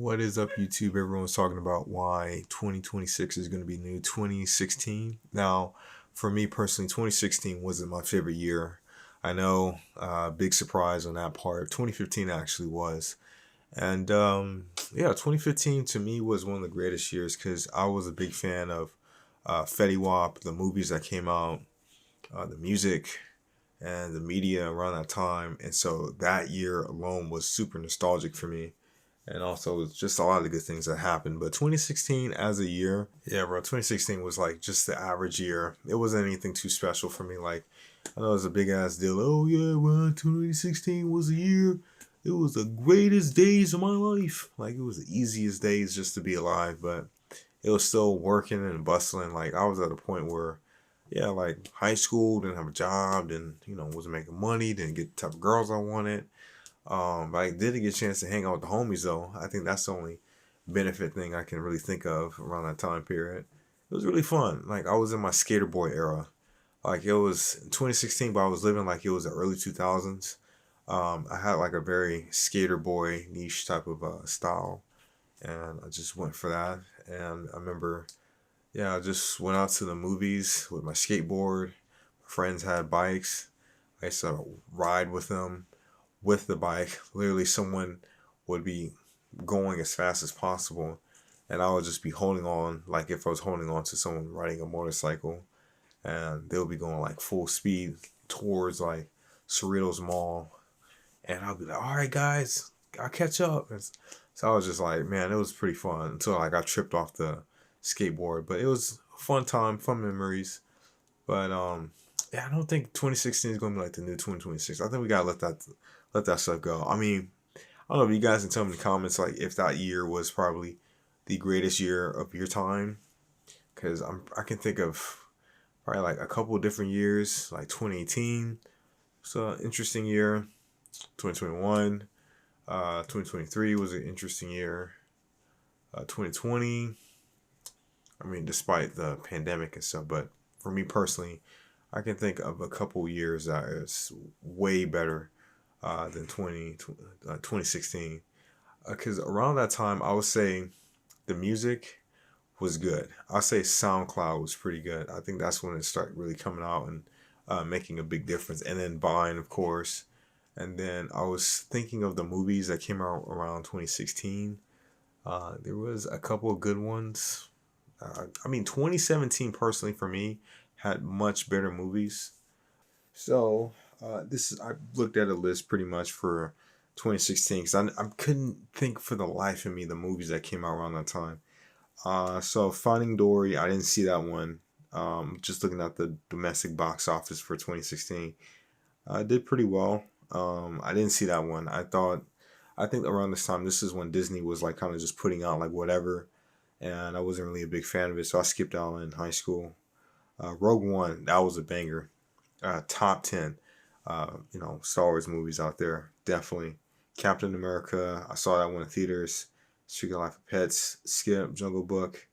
What is up, YouTube? Everyone's talking about why 2026 is going to be new 2016. Now, for me personally, 2016 wasn't my favorite year. I know, big surprise on that part. 2015 actually was. And yeah, 2015 to me was one of the greatest years because I was a big fan of Fetty Wap, the movies that came out, the music, and the media around that time. And so that year alone was super nostalgic for me, and also just a lot of good things that happened. But 2016 as a year, yeah, bro, 2016 was like just the average year. It wasn't anything too special for me. Like, I know it was a big ass deal. Oh yeah, well, 2016 was a year. It was the greatest days of my life. Like, it was the easiest days just to be alive, but it was still working and bustling. Like, I was at a point where, yeah, like high school, didn't have a job, didn't, wasn't making money, didn't get the type of girls I wanted. But I did get a chance to hang out with the homies though. I think that's the only benefit thing I can really think of around that time period. It was really fun. Like, I was in my skater boy era. Like, it was 2016, but I was living like it was the early 2000s. I had like a very skater boy niche type of style, and I just went for that. And I remember, yeah, I just went out to the movies with my skateboard. Friends had bikes. I used to ride with them with the bike. Literally, someone would be going as fast as possible, and I would just be holding on, like if I was holding on to someone riding a motorcycle, and they'll be going like full speed towards like Cerritos Mall, and I'll be like, "All right, guys, I'll catch up." So I was just like, man, it was pretty fun until like I tripped off the skateboard, but it was a fun time, fun memories. But yeah, I don't think 2016 is gonna be like the new 2026. I think we gotta let that stuff go. I mean, I don't know if you guys can tell me in the comments like if that year was probably the greatest year of your time, because I can think of probably like a couple of different years, like 2018. It's an interesting year. 2021, 2023 was an interesting year. 2020. I mean, despite the pandemic and stuff, but for me personally, I can think of a couple years that is way better than 2016. Because around that time, I would say the music was good. I'd say SoundCloud was pretty good. I think that's when it started really coming out and making a big difference. And then Vine, of course. And then I was thinking of the movies that came out around 2016. There was a couple of good ones. I mean, 2017 personally for me had much better movies. So this is I looked at a list pretty much for 2016 because I couldn't think for the life of me the movies that came out around that time. So Finding Dory, I didn't see that one. Just looking at the domestic box office for 2016, I did pretty well. I didn't see that one. I think around this time, this is when Disney was like kind of just putting out like whatever, and I wasn't really a big fan of it, so I skipped out in high school. Rogue One, that was a banger. Top 10, Star Wars movies out there. Definitely. Captain America, I saw that one in theaters. Secret Life of Pets, Skip, Jungle Book.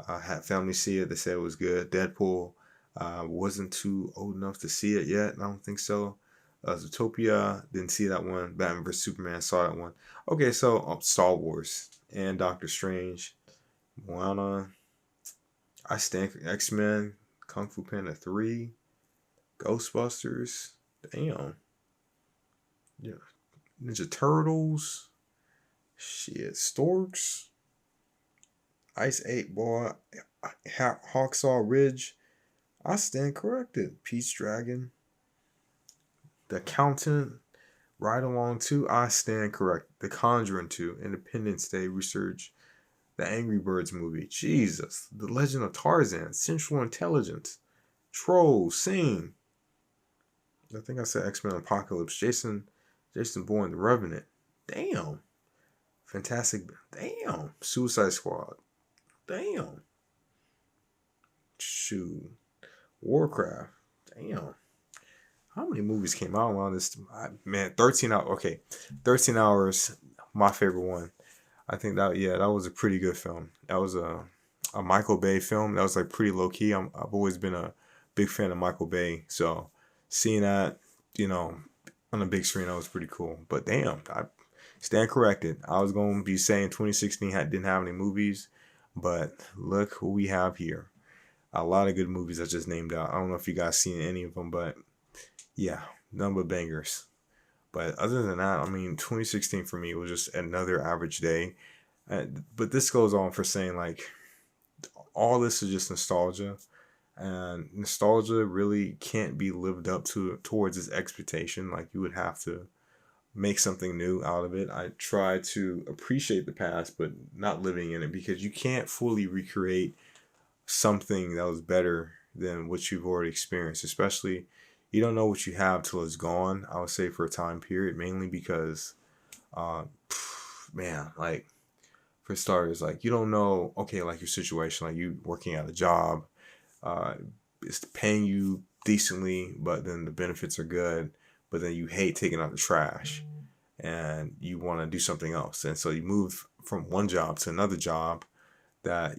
Had family see it. They said it was good. Deadpool, wasn't too old enough to see it yet. I don't think so. Zootopia, didn't see that one. Batman vs Superman, saw that one. Okay, so Star Wars and Doctor Strange, Moana. I stand X Men, Kung Fu Panda 3, Ghostbusters. Damn. Yeah. Ninja Turtles. Shit. Storks. Ice 8 Boy. Hawksaw Ridge. I stand corrected. Peach Dragon. The Accountant. Ride Along 2. I stand correct. The Conjuring 2. Independence Day Research. The Angry Birds movie. Jesus. The Legend of Tarzan. Central Intelligence. Trolls. Sing. I think I said X-Men Apocalypse. Jason Bourne, The Revenant. Damn. Fantastic. Damn. Suicide Squad. Damn. Shoot. Warcraft. Damn. How many movies came out around this? Man, 13 hours. Okay. 13 hours. My favorite one. I think that was a pretty good film. That was a Michael Bay film. That was like pretty low key. I've always been a big fan of Michael Bay. So seeing that, on the big screen, that was pretty cool. But damn, stand corrected. I was going to be saying 2016 didn't have any movies, but look who we have here. A lot of good movies I just named out. I don't know if you guys seen any of them, but yeah, none but bangers. But other than that, I mean, 2016 for me was just another average day. But this goes on for saying like all this is just nostalgia, and nostalgia really can't be lived up to towards its expectation. Like you would have to make something new out of it. I try to appreciate the past, but not living in it, because you can't fully recreate something that was better than what you've already experienced. Especially, you don't know what you have till it's gone. I would say for a time period, mainly because, uh, man, like for starters, like you don't know. Okay, like your situation, like you working at a job, uh, it's paying you decently, but then the benefits are good, but then you hate taking out the trash and you want to do something else. And so you move from one job to another job that,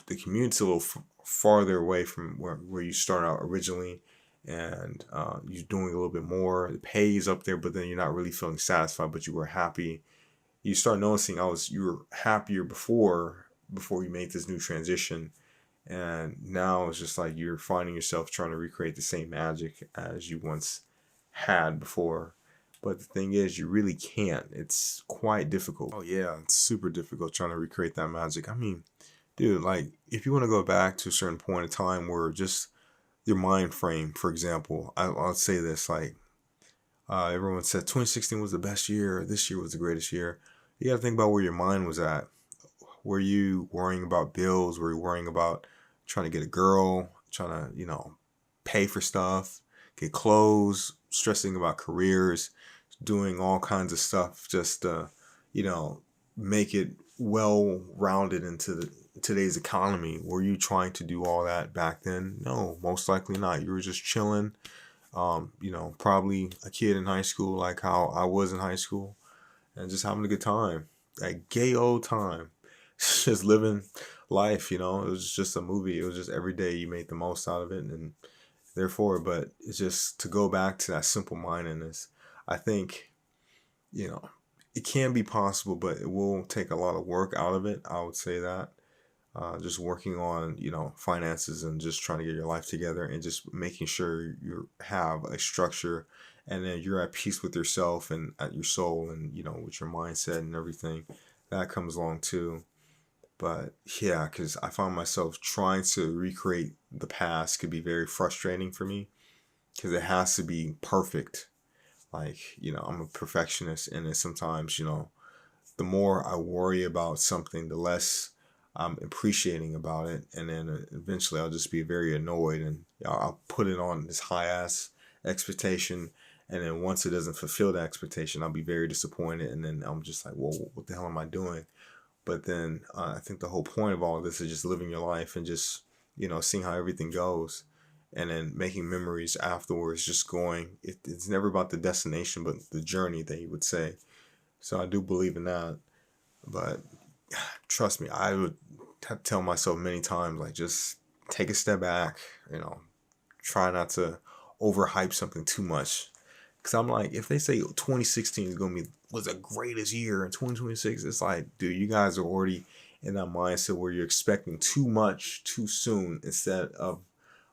the commute's a little farther away from where you start out originally. And you're doing a little bit more. The pay is up there, but then you're not really feeling satisfied, but you were happy. You start noticing you were happier before you made this new transition, and now it's just like you're finding yourself trying to recreate the same magic as you once had before. But the thing is, you really can't. It's quite difficult. Oh, yeah, it's super difficult trying to recreate that magic. I mean, dude, like, if you want to go back to a certain point of time where just your mind frame, for example, I'll say this, like, everyone said 2016 was the best year, this year was the greatest year. You got to think about where your mind was at. Were you worrying about bills? Were you worrying about trying to get a girl, trying to, pay for stuff, get clothes, stressing about careers, doing all kinds of stuff just to, you know, make it well rounded into today's economy? Were you trying to do all that back then? No, most likely not. You were just chilling. Probably a kid in high school, like how I was in high school, and just having a good time, a gay old time, just living life. It was just a movie. It was just every day you made the most out of it, and therefore, but it's just to go back to that simple mindedness. I think, you know, it can be possible, but it will take a lot of work out of it. I would say that. Just working on, finances and just trying to get your life together and just making sure you have a structure, and then you're at peace with yourself and at your soul, and, with your mindset and everything. That comes along too. But yeah, because I found myself trying to recreate the past could be very frustrating for me because it has to be perfect. Like, I'm a perfectionist, and then sometimes, the more I worry about something, the less I'm appreciating about it. And then eventually I'll just be very annoyed, and I'll put it on this high ass expectation. And then once it doesn't fulfill the expectation, I'll be very disappointed. And then I'm just like, well, what the hell am I doing? But then I think the whole point of all of this is just living your life and just, seeing how everything goes, and then making memories afterwards, just going. It's never about the destination, but the journey, that you would say. So I do believe in that. But trust me, I would tell myself many times, like, just take a step back, try not to overhype something too much. Because I'm like, if they say 2016 is going to be was the greatest year in 2026, it's like, dude, you guys are already in that mindset where you're expecting too much too soon, instead of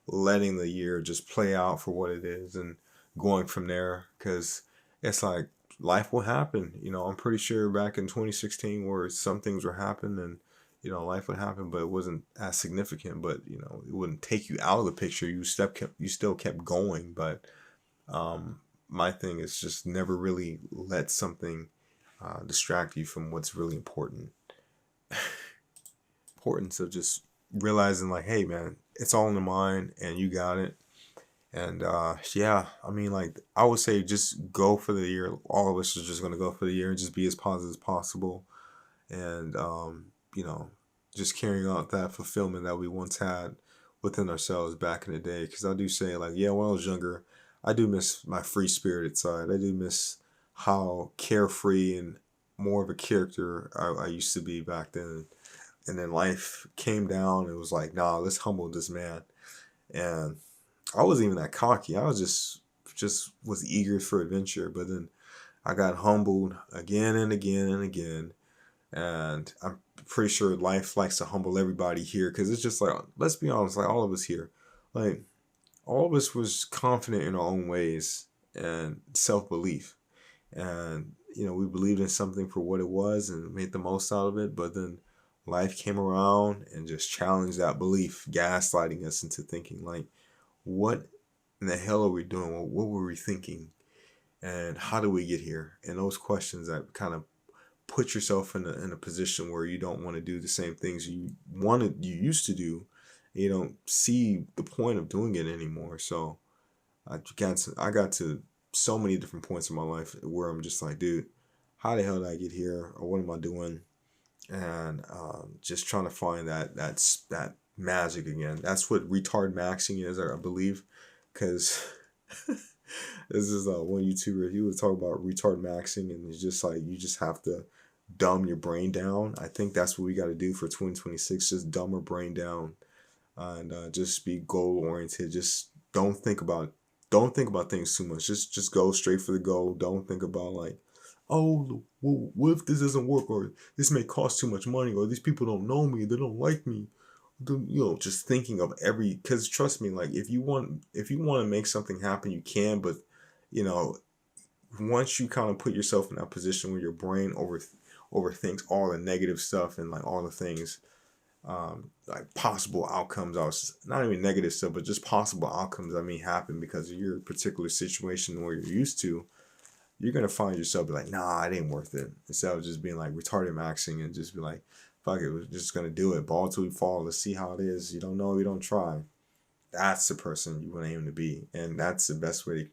letting the year just play out for what it is and going from there. Because it's like life will happen. I'm pretty sure back in 2016 where some things were happening, and life would happen, but it wasn't as significant. But it wouldn't take you out of the picture. You still kept going. But my thing is just never really let something distract you from what's really important. Importance of just realizing, like, hey man, it's all in the mind and you got it. And yeah, I mean, like, I would say just go for the year. All of us are just going to go for the year and just be as positive as possible. And you know just carrying out that fulfillment that we once had within ourselves back in the day. Because I do say, like, yeah, when I was younger, I do miss my free spirited side. I do miss how carefree and more of a character I used to be back then. And then life came down and it was like, nah, let's humble this man. And I wasn't even that cocky. I was just was eager for adventure. But then I got humbled again and again and again. And I'm pretty sure life likes to humble everybody here because it's just like, let's be honest, like all of us here, like all of us was confident in our own ways and self belief. And, we believed in something for what it was and made the most out of it. But then life came around and just challenged that belief, gaslighting us into thinking, like, what in the hell are we doing? What were we thinking? And how do we get here? And those questions that kind of put yourself in a position where you don't want to do the same things you used to do. You don't see the point of doing it anymore. So I got to so many different points in my life where I'm just like, dude, how the hell did I get here, or what am I doing? And just trying to find that magic again. That's what retard maxing is, I believe, because this is one YouTuber. He was talking about retard maxing, and it's just like you just have to dumb your brain down. I think that's what we got to do for 2026. Just dumb our brain down, and just be goal oriented. Just don't think about things too much. Just go straight for the goal. Don't think about like, oh, well, what if this doesn't work, or this may cost too much money, or these people don't know me, they don't like me. Just thinking of every, because trust me, like if you want to make something happen, you can, but you know once you kind of put yourself in that position where your brain overthinks all the negative stuff and like all the things, like possible outcomes, not even negative stuff, but just possible outcomes that may happen because of your particular situation where you're used to, you're gonna find yourself be like, nah, it ain't worth it. Instead of just being like retarded maxing and just be like, fuck it, we're just gonna do it. Ball till we fall. Let's see how it is. You don't know, you don't try. That's the person you want to aim to be, and that's the best way to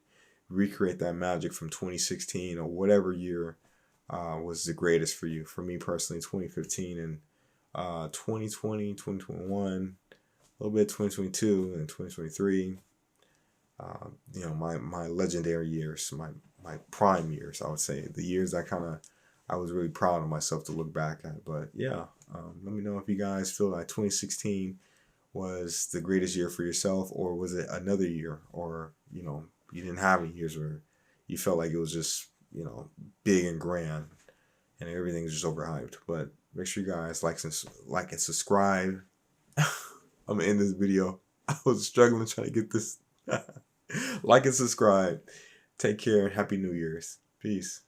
recreate that magic from 2016 or whatever year was the greatest for you. For me personally, 2015 and 2020, 2021, a little bit 2022 and 2023. My legendary years, my prime years, I would say, the years I was really proud of myself to look back at. But yeah, let me know if you guys feel like 2016 was the greatest year for yourself, or was it another year, or you didn't have any years where you felt like it was just big and grand and everything's just overhyped. But make sure you guys like and subscribe. I'm gonna end this video. I was struggling trying to get this. Like and subscribe. Take care and happy New Year's. Peace.